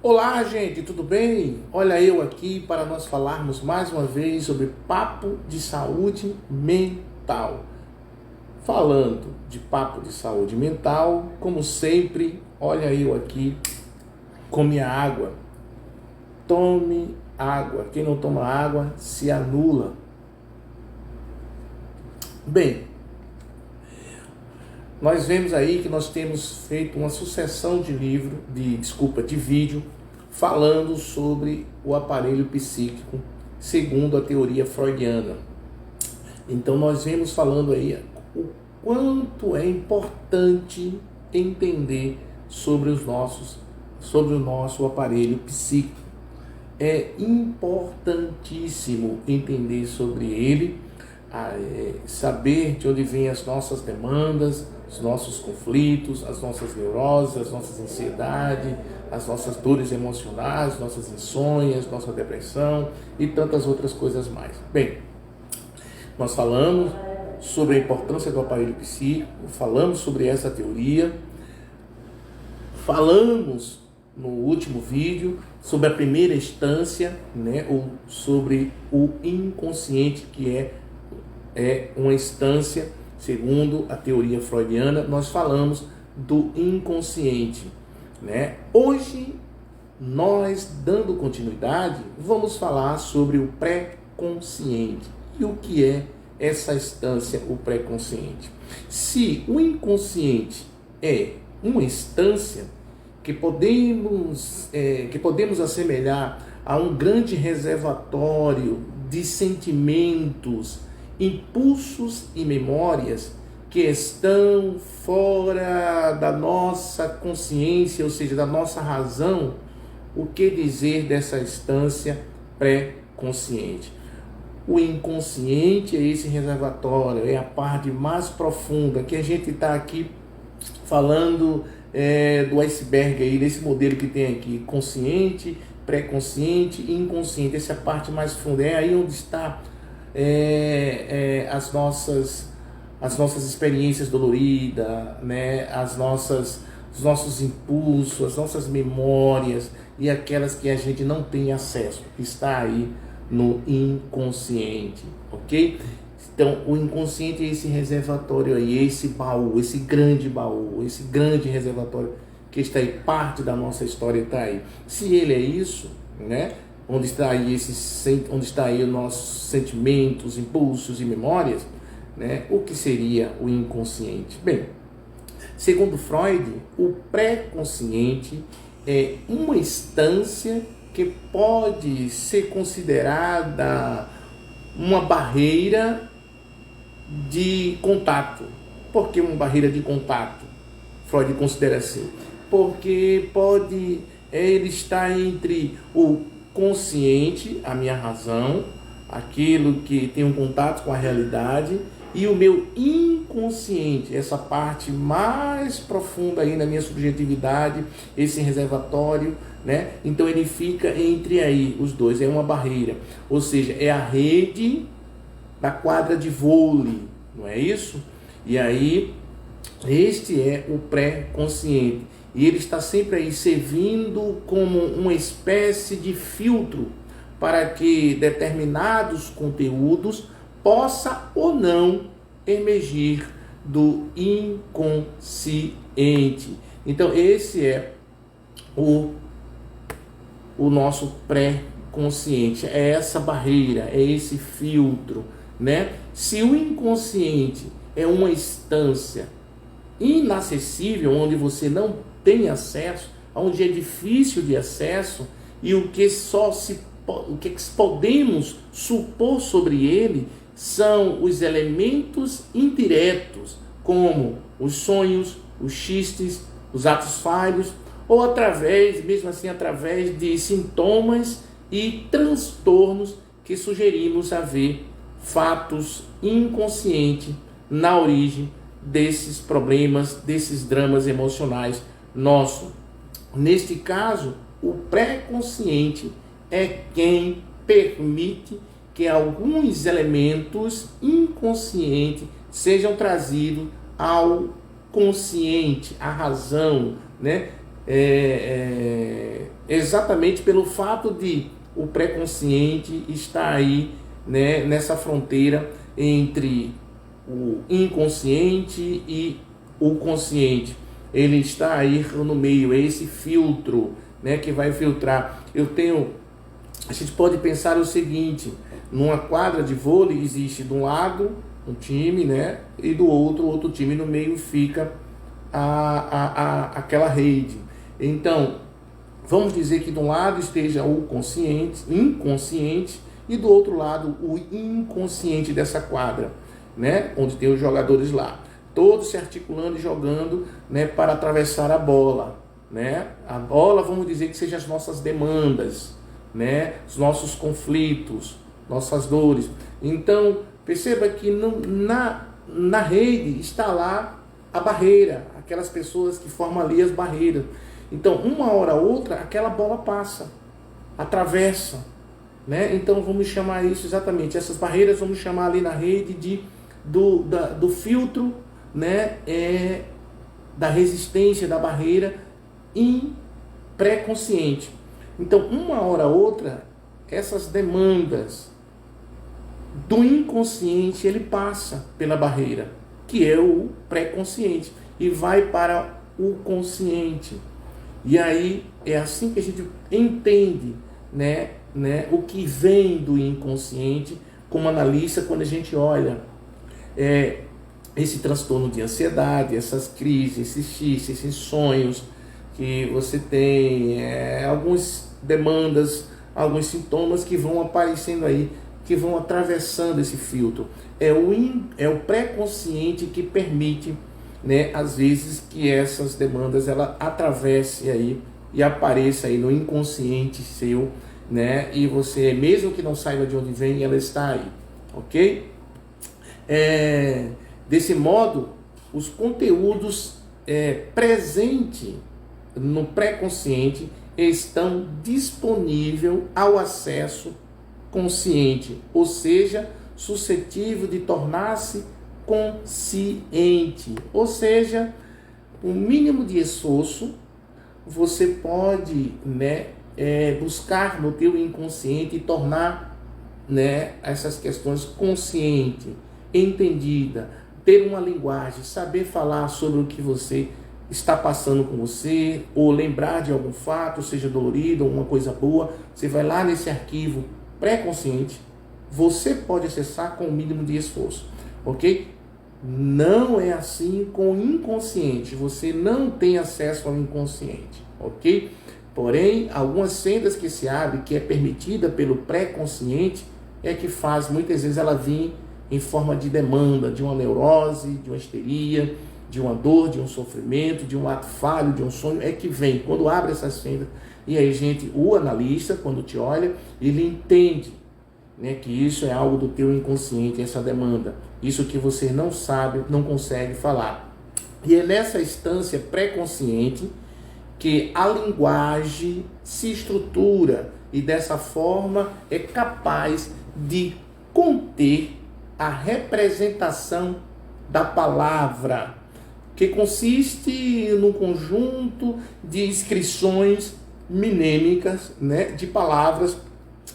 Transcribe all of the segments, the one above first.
Olá, gente, tudo bem? Olha eu aqui para nós falarmos mais uma vez sobre papo de saúde mental. Falando de papo de saúde mental, como sempre, olha eu aqui com minha água. Tome água. Quem não toma água se anula. Bem, nós vemos aí que nós temos feito uma sucessão de de vídeo falando sobre o aparelho psíquico segundo a teoria freudiana. Então nós vemos falando aí o quanto é importante entender sobre o nosso aparelho psíquico. É importantíssimo entender sobre ele, saber de onde vêm as nossas demandas, os nossos conflitos, as nossas neuroses, as nossas ansiedades, as nossas dores emocionais, nossas insônias, nossa depressão e tantas outras coisas mais. Bem, nós falamos sobre a importância do aparelho psíquico, falamos sobre essa teoria, falamos no último vídeo sobre a primeira instância, ou sobre o inconsciente, que é uma instância, segundo a teoria freudiana. Nós falamos do inconsciente, Hoje, nós, dando continuidade, vamos falar sobre o pré-consciente. E o que é essa instância, o pré-consciente? Se o inconsciente é uma instância que podemos assemelhar a um grande reservatório de sentimentos, impulsos e memórias que estão fora da nossa consciência, ou seja, da nossa razão, o que dizer dessa instância pré-consciente? O inconsciente é esse reservatório, é a parte mais profunda, que a gente está aqui falando do iceberg aí, desse modelo que tem aqui, consciente, pré-consciente e inconsciente. Essa é a parte mais funda, é aí onde está as nossas experiências doloridas, os nossos impulsos, as nossas memórias e aquelas que a gente não tem acesso, está aí no inconsciente, ok? Então, o inconsciente é esse reservatório aí, esse baú, esse grande reservatório que está aí, parte da nossa história está aí. Se ele é isso, onde está aí os nossos sentimentos, impulsos e memórias, o que seria o inconsciente? Bem, segundo Freud, o pré-consciente é uma instância que pode ser considerada uma barreira de contato. Por que uma barreira de contato? Freud considera assim. Porque ele está entre o consciente, a minha razão, aquilo que tem um contato com a realidade, e o meu inconsciente, essa parte mais profunda aí na minha subjetividade, esse reservatório, Então ele fica entre aí os dois, é uma barreira, ou seja, é a rede da quadra de vôlei, não é isso? E aí, este é o pré-consciente, e ele está sempre aí servindo como uma espécie de filtro para que determinados conteúdos possa ou não emergir do inconsciente. Então esse é o nosso pré-consciente, é essa barreira, é esse filtro, Se o inconsciente é uma instância inacessível, onde você não tem acesso, onde é difícil de acesso, e o que podemos supor sobre ele são os elementos indiretos, como os sonhos, os xistes, os atos falhos, ou mesmo assim através de sintomas e transtornos que sugerimos haver fatos inconscientes na origem desses problemas, desses dramas emocionais nossos. Neste caso, o pré-consciente é quem permite que alguns elementos inconscientes sejam trazidos ao consciente, à razão, exatamente pelo fato de o pré-consciente estar aí, né, nessa fronteira entre o inconsciente e o consciente. Ele está aí no meio, é esse filtro, né, que vai filtrar. A gente pode pensar o seguinte: numa quadra de vôlei existe de um lado um time, né, e do outro time, no meio fica aquela rede. Então, vamos dizer que de um lado esteja o inconsciente, e do outro lado o inconsciente dessa quadra, né, onde tem os jogadores lá, todos se articulando e jogando, né, para atravessar a bola, né? A bola, vamos dizer que seja as nossas demandas, né, os nossos conflitos, nossas dores. Então, perceba que na rede está lá a barreira, aquelas pessoas que formam ali as barreiras. Então, uma hora ou outra, aquela bola passa, atravessa, né? Então, vamos chamar isso exatamente, essas barreiras, vamos chamar ali na rede do filtro, né? Da resistência, da barreira pré-consciente. Então, uma hora ou outra, essas demandas do inconsciente, ele passa pela barreira, que é o pré-consciente, e vai para o consciente. E aí é assim que a gente entende, né, o que vem do inconsciente como analista, quando a gente olha esse transtorno de ansiedade, essas crises, esses sonhos que você tem, algumas demandas, alguns sintomas que vão aparecendo aí, que vão atravessando esse filtro. É o pré-consciente que permite, né, às vezes, que essas demandas ela atravesse aí e apareça aí no inconsciente seu, né? E você, mesmo que não saiba de onde vem, ela está aí, ok? Desse modo, os conteúdos presentes no pré-consciente estão disponíveis ao acesso consciente, ou seja, suscetível de tornar-se consciente. Ou seja, o mínimo de esforço você pode, né, buscar no teu inconsciente e tornar, né, essas questões consciente, entendida, ter uma linguagem, saber falar sobre o que você está passando com você, ou lembrar de algum fato, seja dolorido ou uma coisa boa. Você vai lá nesse arquivo pré-consciente, você pode acessar com o mínimo de esforço, ok? Não é assim com o inconsciente, você não tem acesso ao inconsciente, ok? Porém, algumas sendas que se abrem, que é permitida pelo pré-consciente, é que faz muitas vezes ela vir em forma de demanda, de uma neurose, de uma histeria, de uma dor, de um sofrimento, de um ato falho, de um sonho, é que vem. Quando abre essas sendas, e aí, gente, o analista, quando te olha, ele entende, né, que isso é algo do teu inconsciente, essa demanda, isso que você não sabe, não consegue falar. E é nessa instância pré-consciente que a linguagem se estrutura e dessa forma é capaz de conter a representação da palavra, que consiste no conjunto de inscrições mnemônicas, né, de palavras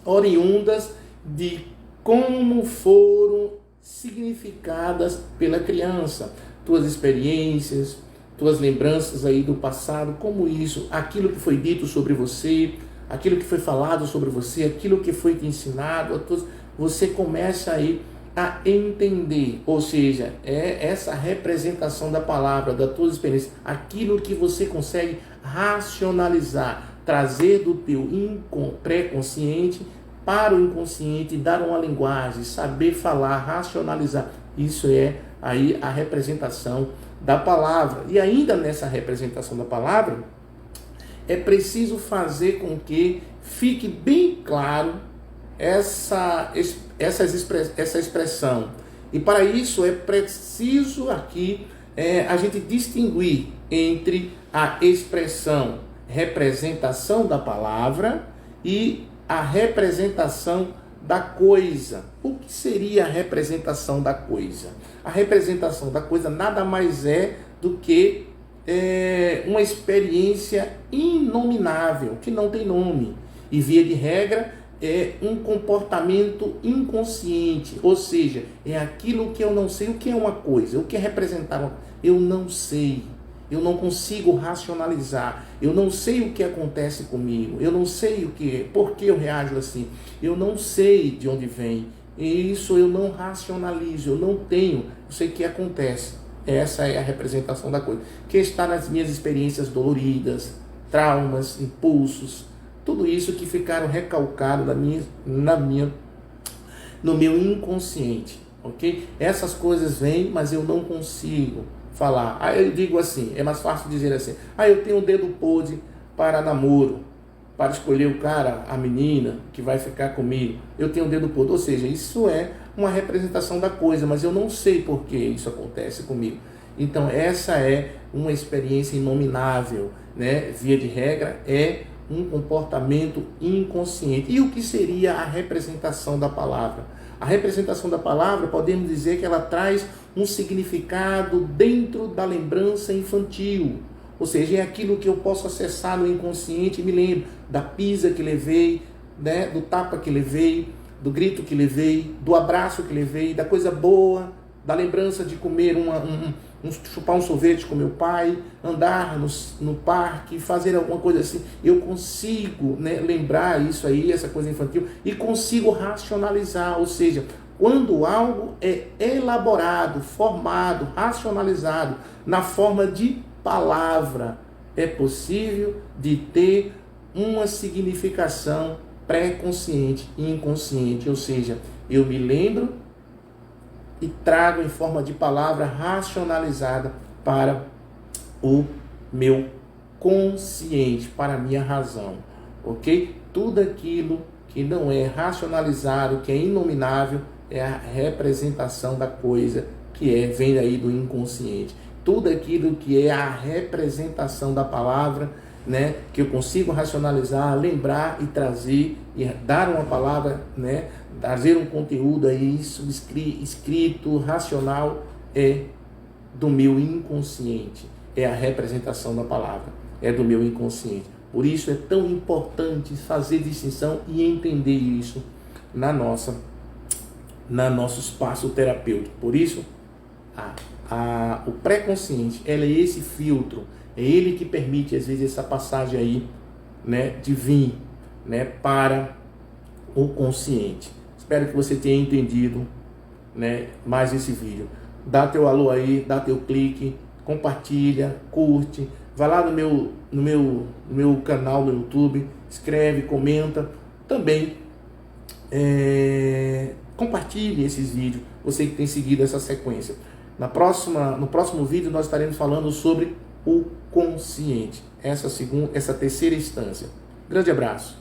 oriundas de como foram significadas pela criança, tuas experiências, tuas lembranças aí do passado, como isso, aquilo que foi dito sobre você, aquilo que foi falado sobre você, aquilo que foi te ensinado, você começa aí a entender, ou seja, é essa representação da palavra, da tua experiência, aquilo que você consegue racionalizar, trazer do teu pré-consciente para o inconsciente, dar uma linguagem, saber falar, racionalizar. Isso é aí a representação da palavra. E ainda nessa representação da palavra, é preciso fazer com que fique bem claro essa expressão. E para isso é preciso aqui a gente distinguir entre a expressão representação da palavra e a representação da coisa. O que seria a representação da coisa? A representação da coisa nada mais é do que uma experiência inominável, que não tem nome. E via de regra é um comportamento inconsciente, ou seja, é aquilo que eu não sei o que é uma coisa, o que é representar uma coisa. Eu não sei, eu não consigo racionalizar, eu não sei o que acontece comigo, eu não sei o que é, por que eu reajo assim, eu não sei de onde vem, e isso eu não racionalizo, eu não tenho, eu sei o que acontece. Essa é a representação da coisa, que está nas minhas experiências doloridas, traumas, impulsos, tudo isso que ficaram recalcados no meu inconsciente, ok? Essas coisas vêm, mas eu não consigo falar. Aí eu digo assim, é mais fácil dizer assim, eu tenho um dedo podre para namoro, para escolher o cara, a menina que vai ficar comigo, eu tenho um dedo podre, ou seja, isso é uma representação da coisa, mas eu não sei por que isso acontece comigo. Então essa é uma experiência inominável, né? Via de regra é um comportamento inconsciente. E o que seria a representação da palavra? A representação da palavra, podemos dizer que ela traz um significado dentro da lembrança infantil. Ou seja, é aquilo que eu posso acessar no inconsciente e me lembro da pisa que levei, né, do tapa que levei, do grito que levei, do abraço que levei, da coisa boa, da lembrança de comer chupar um sorvete com meu pai, andar no parque, fazer alguma coisa assim. Eu consigo, né, lembrar isso aí, essa coisa infantil, e consigo racionalizar, ou seja, quando algo é elaborado, formado, racionalizado na forma de palavra, é possível de ter uma significação pré-consciente e inconsciente, ou seja, eu me lembro e trago em forma de palavra racionalizada para o meu consciente, para a minha razão, ok? Tudo aquilo que não é racionalizado, que é inominável, é a representação da coisa que vem aí do inconsciente. Tudo aquilo que é a representação da palavra, né, que eu consigo racionalizar, lembrar e trazer e dar uma palavra, né, trazer um conteúdo aí escrito, racional, é do meu inconsciente, é a representação da palavra, é do meu inconsciente. Por isso é tão importante fazer distinção e entender isso na nosso espaço terapêutico. Por isso, o pré-consciente, ele é esse filtro, é ele que permite às vezes essa passagem aí, né, de vir, né, para o consciente. Espero que você tenha entendido, né, mais esse vídeo. Dá teu alô aí, dá teu clique, compartilha, curte, vai lá no meu canal no YouTube, escreve, comenta, também compartilhe esses vídeos, você que tem seguido essa sequência. No próximo vídeo nós estaremos falando sobre o consciente, essa terceira instância. Grande abraço.